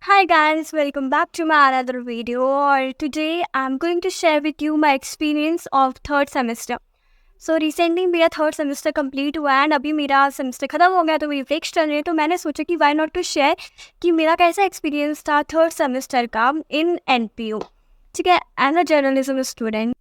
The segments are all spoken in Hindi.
Hi guys, welcome back to my another video. Or today I'm going to share with you my experience of third semester. So recently मेरा थर्ड सेमेस्टर कंप्लीट हुआ एंड अभी मेरा सेमेस्टर खत्म हो गया तो मेरी ब्रेक्स चल रही है, तो मैंने सोचा कि वाई नॉट टू शेयर कि मेरा कैसा एक्सपीरियंस था थर्ड सेमेस्टर का इन एनपीयू. ठीक है, एज अ जर्नलिज्म स्टूडेंट.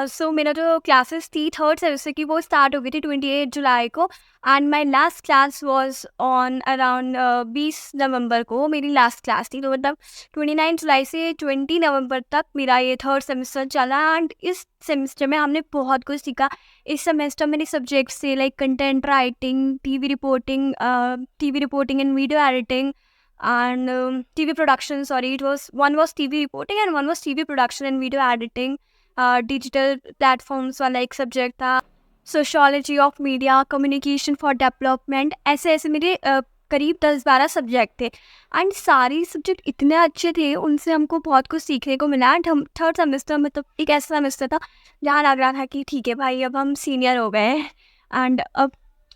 सो मेरा जो क्लासेस थी थर्ड सेमेस्टर की वो स्टार्ट हो गई थी 28 जुलाई को. And my last class was on around 20 नवंबर को मेरी लास्ट क्लास थी. तो मतलब 29 जुलाई से 20 नवंबर तक मेरा ये थर्ड सेमेस्टर चला. एंड इस सेमेस्टर में हमने बहुत कुछ सीखा. इस सेमेस्टर मेरे सब्जेक्ट्स थे like content writing, TV reporting and video editing and TV production. Sorry, one was TV reporting and one was TV production and video editing. Digital platforms वाला एक सब्जेक्ट था. Sociology of media, communication for development, ऐसे ऐसे मेरे करीब 10-12 सब्जेक्ट थे. एंड सारी सब्जेक्ट इतने अच्छे थे, उनसे हमको बहुत कुछ सीखने को मिला. एंड हम थर्ड सेमेस्टर मतलब एक ऐसा सेमेस्टर था जहाँ लग रहा था कि ठीक है भाई अब हम सीनियर हो गए हैं. एंड अब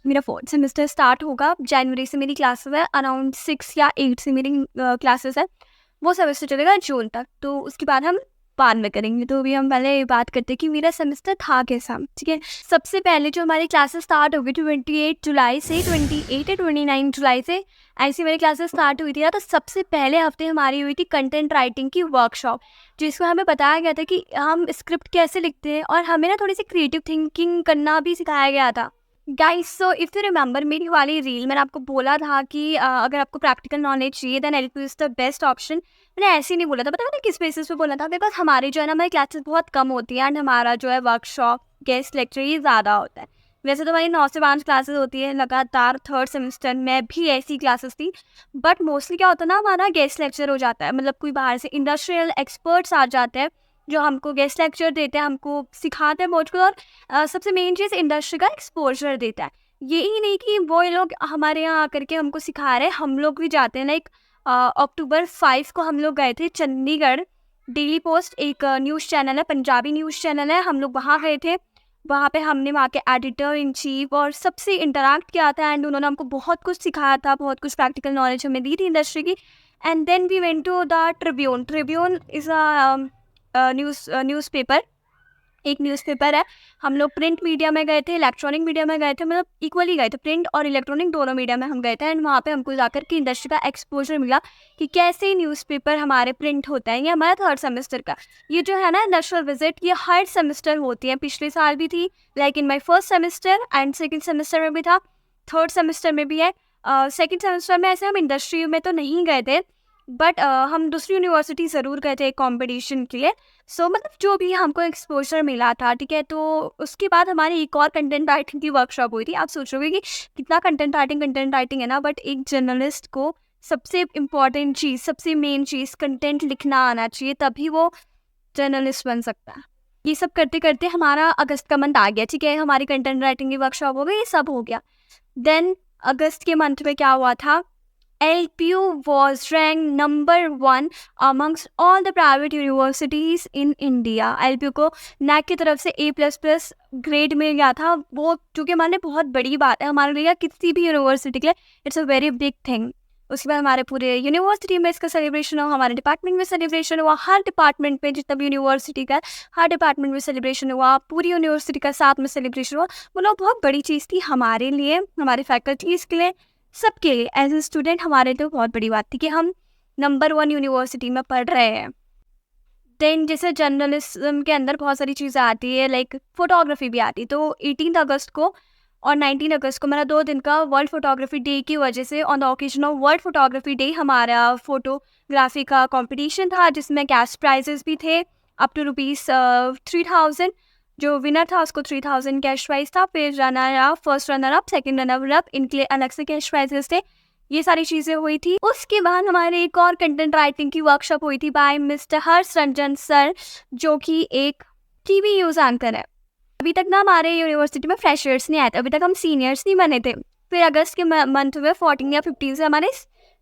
मेरा फोर्थ सेमेस्टर स्टार्ट होगा. जनवरी से मेरी क्लासेस है, अराउंड 6 या 8 से मेरी क्लासेस है. वो सेमेस्टर चलेगा जून तक, तो उसके बाद हम बाद में करेंगे. तो अभी हम पहले बात करते हैं कि मेरा सेमेस्टर था कैसा. ठीक है, सबसे पहले जो हमारी क्लासेस स्टार्ट हो गई 28 जुलाई से 28 या 29 जुलाई से ऐसी मेरी क्लासेस स्टार्ट हुई थी ना. तो सबसे पहले हफ्ते हमारी हुई थी कंटेंट राइटिंग की वर्कशॉप, जिसको हमें बताया गया था कि हम स्क्रिप्ट कैसे लिखते हैं और हमें ना थोड़ी सी क्रिएटिव थिंकिंग करना भी सिखाया गया था. Guys, so if you remember मेरी वाली रील मैंने आपको बोला था कि अगर आपको प्रैक्टिकल नॉलेज चाहिए then LPU is the best option. मैंने ऐसे ही नहीं बोला था, पता है किस बेसिस पे बोला था? बिकॉज हमारी जो है ना हमारी क्लासेस बहुत कम होती है एंड हमारा जो है वर्कशॉप गेस्ट लेक्चर ये ज़्यादा होता है. वैसे तो हमारी 9 से 5 क्लासेस होती है लगातार. थर्ड सेमेस्टर में भी ऐसी क्लासेस थी, बट मोस्टली क्या होता है ना, हमारा गेस्ट लेक्चर हो जाता है. मतलब कोई बाहर से इंडस्ट्रियल एक्सपर्ट्स आ जाते हैं जो हमको गेस्ट लेक्चर देते हैं, हमको सिखाते हैं बहुत कुछ. और सबसे मेन चीज़ इंडस्ट्री का एक्सपोजर देता है. यही नहीं कि वो लोग हमारे यहाँ आकर के हमको सिखा रहे हैं, हम लोग भी जाते हैं. लाइक अक्टूबर 5 को हम लोग गए थे चंडीगढ़. डेली पोस्ट एक न्यूज़ चैनल है, पंजाबी न्यूज़ चैनल है, हम लोग वहाँ गए थे. वहाँ पे हमने वहाँ के एडिटर इन चीफ और सबसे इंटरेक्ट किया था एंड उन्होंने हमको बहुत कुछ सिखाया था, बहुत कुछ प्रैक्टिकल नॉलेज हमें दी थी इंडस्ट्री की. And then we went to the Tribune is a newspaper, एक न्यूज़पेपर है. हम लोग प्रिंट मीडिया में गए थे, इलेक्ट्रॉनिक मीडिया में गए थे, मतलब इक्वली गए थे. प्रिंट और इलेक्ट्रॉनिक दोनों मीडिया में हम गए थे. एंड वहाँ पे हमको जाकर के इंडस्ट्री का एक्सपोजर मिला कि कैसे न्यूज़पेपर हमारे प्रिंट होता है. ये हमारा थर्ड सेमेस्टर का ये जो है ना इंडस्ट्रियल विजिट, ये हर सेमेस्टर होती है. पिछले साल भी थी, like in my first semester and second semester में भी था, थर्ड सेमेस्टर में भी है. सेकेंड सेमेस्टर में ऐसे हम इंडस्ट्री में तो नहीं गए थे, बट हम दूसरी यूनिवर्सिटी ज़रूर गए थे एक कॉम्पिटिशन के लिए. सो मतलब जो भी हमको एक्सपोजर मिला था. ठीक है, तो उसके बाद हमारी एक और कंटेंट राइटिंग की वर्कशॉप हुई थी. आप सोचोगे कि कितना कंटेंट राइटिंग है ना, बट एक जर्नलिस्ट को सबसे इम्पॉर्टेंट चीज़, सबसे मेन चीज़ कंटेंट लिखना आना चाहिए, तभी वो जर्नलिस्ट बन सकता है. ये सब करते करते हमारा अगस्त का मंथ आ गया. ठीक है, हमारी कंटेंट राइटिंग की वर्कशॉप हो गई, ये सब हो गया. देन अगस्त के मंथ में क्या हुआ था, LPU was ranked number 1 amongst all the private universities in India. LPU को NAC की तरफ से A++ ग्रेड मिल गया था. वो चूँकि हमारे लिए बहुत बड़ी बात है, हमारे लिए किसी भी यूनिवर्सिटी के लिए it's a very big thing. उसके बाद हमारे पूरे यूनिवर्सिटी में इसका सेलिब्रेशन हुआ, हमारे डिपार्टमेंट में सेलिब्रेशन हुआ, हर डिपार्टमेंट में जितना भी यूनिवर्सिटी का हर डिपार्टमेंट में सेलिब्रेशन हुआ, पूरी यूनिवर्सिटी का साथ में सेलिब्रेशन हुआ. मतलब बहुत बड़ी चीज़ थी हमारे लिए, हमारे फैकल्टीज़ के लिए, सबके लिए. एज ए स्टूडेंट हमारे लिए बहुत बड़ी बात थी कि हम नंबर 1 यूनिवर्सिटी में पढ़ रहे हैं. देन जैसे जर्नलिज्म के अंदर बहुत सारी चीज़ें आती है, लाइक फोटोग्राफी भी आती है. तो 18 अगस्त को और 19 अगस्त को मेरा 2 दिन का वर्ल्ड फोटोग्राफी डे की वजह से on the occasion of world photography day हमारा फोटोग्राफी का कंपटीशन था, जिसमें कैश प्राइजेस भी थे अप टू ₹3000. जो विनर था उसको 3000 कैश प्राइज था. फिर runner up, first runner up, second runner up, इनके लिए अलग से कैश प्राइजेस थे. ये सारी चीज़ें हुई थी. उसके बाद हमारे एक और कंटेंट राइटिंग की वर्कशॉप हुई थी बाय मिस्टर हर्ष रंजन सर, जो कि एक टीवी न्यूज़ एंकर है. अभी तक ना हमारे यूनिवर्सिटी में फ्रेशर्स नहीं आए थे, अभी तक हम सीनियर्स नहीं बने थे. फिर अगस्त के मंथ में 14 या 15 से हमारे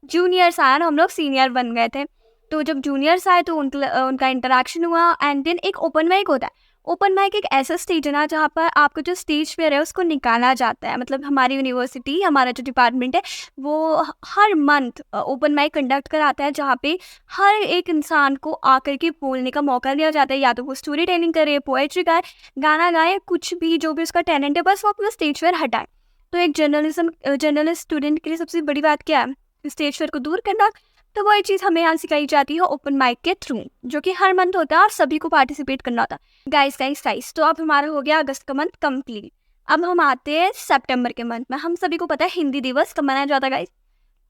जूनियर्स आए और हम लोग सीनियर बन गए थे. तो जब जूनियर्स आए तो उनका इंटरेक्शन हुआ. एंड देन एक ओपन माइक होता है. ओपन माइक एक ऐसा स्टेज है ना जहाँ पर आपका जो स्टेज फेयर है उसको निकाला जाता है। मतलब हमारी यूनिवर्सिटी, हमारा जो डिपार्टमेंट है वो हर मंथ ओपन माइक कंडक्ट कराता है, जहाँ पे हर एक इंसान को आकर के बोलने का मौका दिया जाता है। या तो वो स्टोरी टेलिंग करे, पोएट्री गाए, गाना गाए, कुछ भी जो भी उसका टैलेंट है बस वो अपना स्टेज फेयर हटाए। तो एक जर्नलिस्ट स्टूडेंट के लिए सबसे बड़ी बात क्या है? स्टेज फेयर को दूर करना। तो वही चीज़ हमें यहाँ सिखाई जाती है ओपन माइक के थ्रू, जो कि हर मंथ होता है और सभी को पार्टिसिपेट करना होता है। गाइस, तो अब हमारा हो गया अगस्त का मंथ कंप्लीट। अब हम आते हैं सितंबर के मंथ में। हम सभी को पता है हिंदी दिवस कब मनाया जाता है गाइस?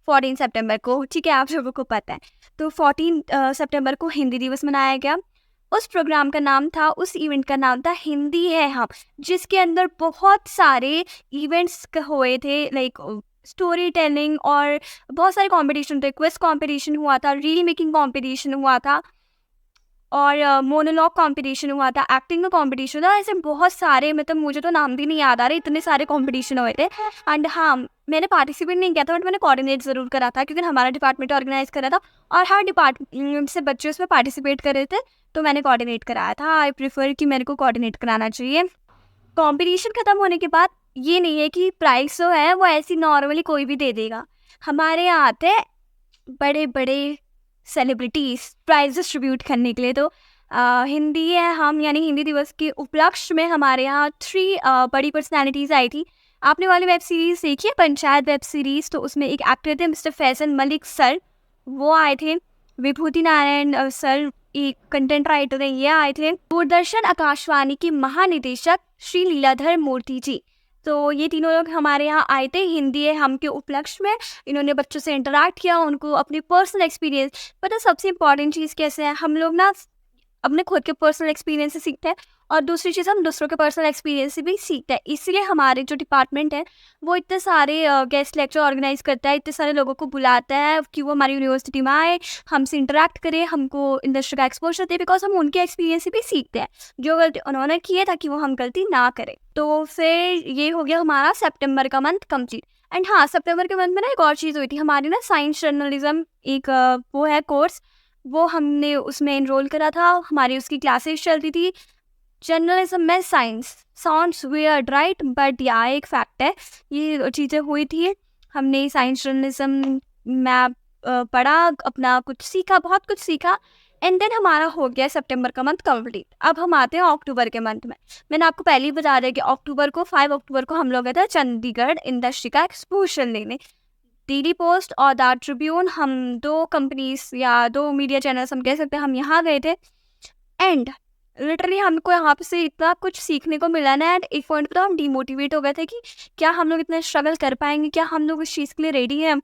14 सितंबर को, ठीक है, आप लोगों को पता है। तो 14 सितंबर को हिंदी दिवस मनाया गया। उस प्रोग्राम का नाम था, उस इवेंट का नाम था हिंदी है हम, जिसके अंदर बहुत सारे इवेंट्स हुए थे, लाइक स्टोरी टेलिंग और बहुत सारे कॉम्पिटिशन थे। क्विज कॉम्पिटिशन हुआ था, रील मेकिंग कॉम्पिटिशन हुआ था और मोनोलॉग कॉम्पिटिशन हुआ था, एक्टिंग का कॉम्पिटिशन था। ऐसे बहुत सारे, मतलब मुझे तो नाम भी नहीं याद आ रहे, इतने सारे कॉम्पिटिशन हुए थे। एंड हाँ, मैंने पार्टिसिपेट नहीं किया था बट मैंने कोऑर्डिनेट ज़रूर करा था, क्योंकि हमारा डिपार्टमेंट ऑर्गेनाइज करा था और हर डिपार्टमेंट से बच्चे उसमें पार्टिसिपेट कर रहे थे, तो मैंने कोऑर्डिनेट कराया था। आई प्रेफर कि मेरे को कोऑर्डिनेट कराना चाहिए। कंपटीशन खत्म होने के बाद ये नहीं है कि प्राइस जो है वो ऐसी नॉर्मली कोई भी दे देगा। हमारे यहाँ आते हैं बड़े बड़े सेलिब्रिटीज़ प्राइज डिस्ट्रीब्यूट करने के लिए। तो हिंदी है हम, यानी हिंदी दिवस के उपलक्ष्य में हमारे यहाँ 3 बड़ी पर्सनैलिटीज़ आई थी। आपने वाली वेब सीरीज़ देखी है, पंचायत वेब सीरीज़? तो उसमें एक एक्टर थे मिस्टर फैज़ल मलिक सर, वो आए थे। विभूति नारायण सर एक कंटेंट राइटर है, ये आए थे। दूरदर्शन आकाशवाणी के महानिदेशक श्री लीलाधर मूर्ति जी, तो ये तीनों लोग हमारे यहाँ आए थे हिंदी है हम के उपलक्ष्य में। इन्होंने बच्चों से इंटरैक्ट किया, उनको अपनी पर्सनल एक्सपीरियंस, पता सबसे इम्पॉर्टेंट चीज़ कैसे है, हम लोग ना अपने खुद के पर्सनल एक्सपीरियंस से सीखते हैं और दूसरी चीज़ हम दूसरों के पर्सनल एक्सपीरियंस से भी सीखते हैं। इसलिए हमारे जो डिपार्टमेंट है वो इतने सारे गेस्ट लेक्चर ऑर्गेनाइज करता है, इतने सारे लोगों को बुलाता है कि वो हमारी यूनिवर्सिटी में आए, हमसे इंटरेक्ट करें, हमको इंडस्ट्री का एक्सपोजर दे, बिकॉज हम उनके एक्सपीरियंस से भी सीखते हैं जो गलती उन्होंने की है, ताकि वो हम गलती ना करें। तो फिर ये हो गया हमारा सितंबर का मंथ कंप्लीट। एंड हाँ, सितंबर के मंथ में ना एक और चीज़ हुई थी हमारी ना, साइंस जर्नलिज्म एक वो है कोर्स, वो हमने उसमें एनरोल करा था। हमारी उसकी क्लासेस चलती थी जर्नलिज्म में science. Sounds weird right, but या एक फैक्ट है, ये चीज़ें हुई थी। हमने साइंस जर्नलिज्म में पढ़ा, अपना कुछ सीखा, बहुत कुछ सीखा। एंड देन हमारा हो गया सितंबर का मंथ कंप्लीट। अब हम आते हैं अक्टूबर के मंथ में। मैंने आपको पहले ही बता दिया कि अक्टूबर को 5 अक्टूबर को हम लोग गए थे चंडीगढ़ इंडस्ट्री का एक्सपोजर लेने। डेली पोस्ट और द ट्रिब्यून, हम 2 कंपनीज या 2 मीडिया चैनल्स हम कह सकते हैं, हम यहाँ गए थे। एंड लिटरली हमको यहाँ पे से इतना कुछ सीखने को मिला ना, एंड एक पॉइंट पर तो हम डिमोटिवेट हो गए थे कि क्या हम लोग इतना स्ट्रगल कर पाएंगे, क्या हम लोग इस चीज़ के लिए रेडी हैं।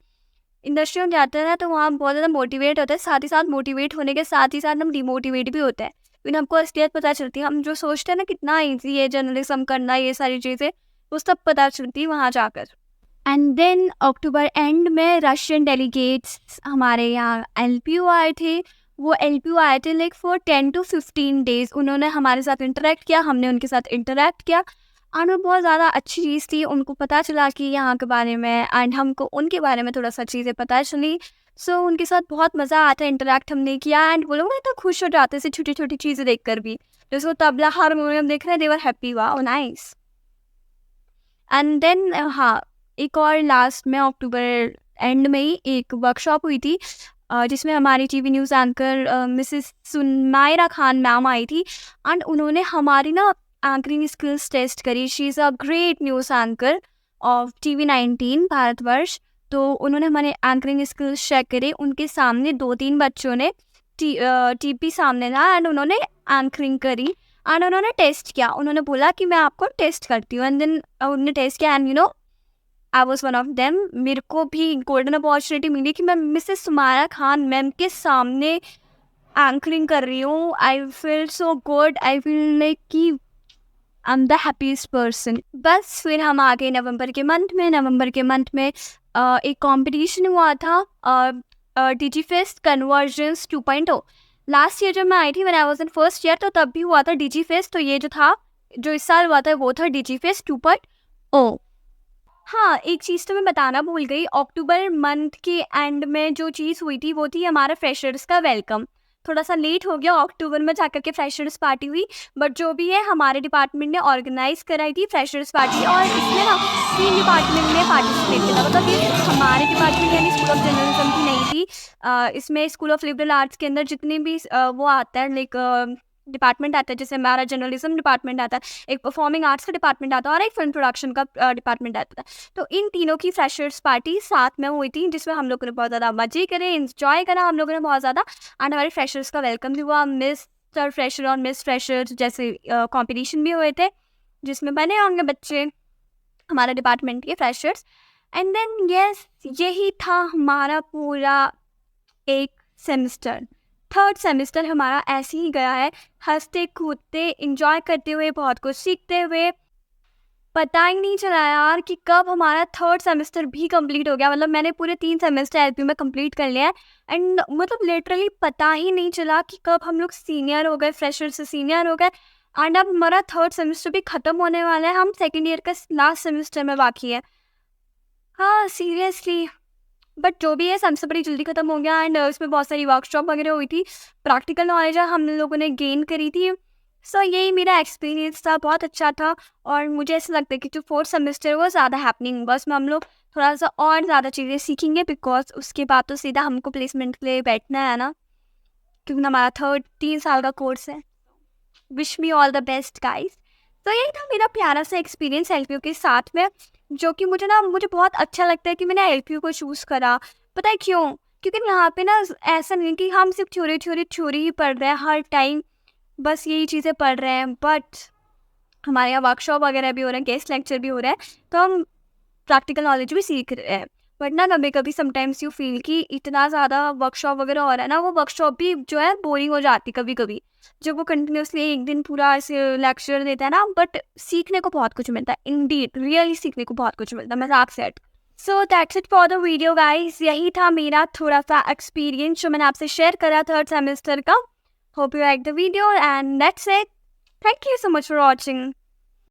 इंडस्ट्री में जाते हैं ना तो वहाँ बहुत ज़्यादा मोटिवेट होता है, साथ ही साथ मोटिवेट होने के साथ ही साथ हम डिमोटिवेट भी होते हैं, लेकिन हमको असलियत पता चलती है। हम जो सोचते हैं ना कितना ईजी है जर्नलिज्म करना, ये सारी चीज़ें, वो सब पता चलती है वहाँ जाकर। एंड देन अक्टूबर एंड में रशियन डेलीगेट्स हमारे यहाँ LPU आए थे। वो LPU आए थे लाइक फॉर 10 to 15 डेज। उन्होंने हमारे साथ इंटरेक्ट किया, हमने उनके साथ इंटरेक्ट किया, और वो बहुत ज़्यादा अच्छी चीज़ थी। उनको पता चला कि यहाँ के बारे में, एंड हमको उनके बारे में थोड़ा सा चीज़ें पता चली। सो उनके साथ बहुत मज़ा आता, इंटरेक्ट हमने किया, एंड वो लोग ना इतना खुश हो जाते से छोटी छोटी चीज़ें देख कर भी, जैसे वो तबला हारमोनियम देख रहे हैं, they were happy, wow nice. And then हाँ, एक और लास्ट में अक्टूबर एंड में ही एक वर्कशॉप हुई थी जिसमें हमारी TV news anchor Mrs Sunmayra Khan ma'am आई थी, एंड उन्होंने हमारी ना एंकरिंग स्किल्स टेस्ट करी। She is a great news anchor of TV19 Bharatvarsh. तो उन्होंने हमारे एंकरिंग स्किल्स चेक करे, उनके सामने 2-3 बच्चों ने TP सामने ला, एंड उन्होंने एंकरिंग करी, एंड उन्होंने टेस्ट किया। उन्होंने बोला कि मैं आपको टेस्ट करती हूँ, एंड देन उन्होंने टेस्ट किया, and I was one of them. मेरे को भी गोल्डन अपॉर्चुनिटी मिली कि मैं मिसेस सुमायरा खान मैम के सामने एंकरिंग कर रही हूँ। I feel so good, I feel like कि I am the happiest person. बस फिर हम आ गए नवंबर के मंथ में। नवंबर के मंथ में एक कंपटीशन हुआ था, DG Fest convergence 2.0। Last year जब मैं आई थी, मैंने I was in first year, तो तब भी हुआ था DG Fest। तो ये जो था, जो इस साल हुआ था, वो था DG Fest 2.0। हाँ, एक चीज़ तो मैं बताना भूल गई, अक्टूबर मंथ के एंड में जो चीज़ हुई थी वो थी हमारा फ्रेशर्स का वेलकम। थोड़ा सा लेट हो गया, अक्टूबर में जाकर के फ्रेशर्स पार्टी हुई, बट जो भी है हमारे डिपार्टमेंट ने ऑर्गेनाइज कराई थी फ्रेशर्स पार्टी, और इसमें ना 3 डिपार्टमेंट ने पार्टिसिपेट किया। मतलब ये हमारे डिपार्टमेंट यानी स्कूल ऑफ जर्नलिज्म की नहीं थी। इसमें स्कूल ऑफ लिबरल आर्ट्स के अंदर जितने भी वो आता है, लाइक डिपार्टमेंट आता है, जैसे हमारा जर्नलिज्म डिपार्टमेंट आता है, एक परफॉर्मिंग आर्ट्स का डिपार्टमेंट आता है और एक फिल्म प्रोडक्शन का डिपार्टमेंट आता है। तो इन तीनों की फ्रेशर्स पार्टी साथ में हुई थी, जिसमें हम लोगों ने बहुत ज़्यादा मजे करे, इंजॉय करा हम लोगों ने बहुत ज़्यादा। एंड हमारे फ्रेशर्स का वेलकम भी हुआ, मिस्टर फ्रेशर और मिस फ्रेशर जैसे कॉम्पिटिशन भी हुए थे, जिसमें बने होंगे बच्चे हमारे डिपार्टमेंट के फ्रेशर्स। एंड देन यस, यही था हमारा पूरा एक सेमेस्टर। थर्ड सेमेस्टर हमारा ऐसे ही गया है, हंसते कूदते इंजॉय करते हुए, बहुत कुछ सीखते हुए। पता ही नहीं चला यार कि कब हमारा थर्ड सेमेस्टर भी कंप्लीट हो गया। मतलब मैंने पूरे 3 सेमेस्टर एलपीयू में कंप्लीट कर लिया है, एंड मतलब लिटरली पता ही नहीं चला कि कब हम लोग सीनियर हो गए, फ्रेशर से सीनियर हो गए। एंड अब हमारा थर्ड सेमेस्टर भी ख़त्म होने वाला है, हम सेकेंड ईयर का लास्ट सेमेस्टर में बाकी है। हाँ सीरियसली, बट जो भी है सबसे बड़ी जल्दी ख़त्म हो गया। एंड उसमें बहुत सारी वर्कशॉप वगैरह हुई थी, प्रैक्टिकल नॉलेज हम लोगों ने गेन करी थी। सो यही मेरा एक्सपीरियंस था, बहुत अच्छा था। और मुझे ऐसा लगता है कि जो फोर्थ सेमेस्टर वो ज़्यादा हैपनिंग, बस में हम लोग थोड़ा सा और ज़्यादा चीज़ें सीखेंगे, बिकॉज उसके बाद तो सीधा हमको प्लेसमेंट के लिए बैठना है ना, क्योंकि हमारा 3 साल का कोर्स है। Wish me all the best guys. तो यही था मेरा प्यारा सा एक्सपीरियंस एलपीयू के साथ में, जो कि मुझे बहुत अच्छा लगता है कि मैंने एलपीयू को चूज़ करा। पता है क्यों? क्योंकि यहाँ पे ना ऐसा नहीं कि हम सिर्फ थ्योरी ही पढ़ रहे हैं हर टाइम, बस यही चीज़ें पढ़ रहे हैं, बट हमारे यहाँ वर्कशॉप वगैरह भी हो रहे हैं, गेस्ट लेक्चर भी हो रहा है, तो हम प्रैक्टिकल नॉलेज भी सीख रहे हैं। बट ना कभी कभी समटाइम्स यू फील कि इतना ज़्यादा वर्कशॉप वगैरह हो रहा है ना, वो वर्कशॉप भी जो है बोरिंग हो जाती कभी कभी, जब वो कंटिन्यूसली एक दिन पूरा ऐसे लेक्चर देता है ना। बट सीखने को बहुत कुछ मिलता है, इंडीड रियली सीखने को बहुत कुछ मिलता है, मजाक से हट। So that's it for the video guys. यही था मेरा थोड़ा सा एक्सपीरियंस जो मैंने आपसे शेयर करा थर्ड सेमेस्टर का। Hope you like the video and that's it. Thank you so much for watching.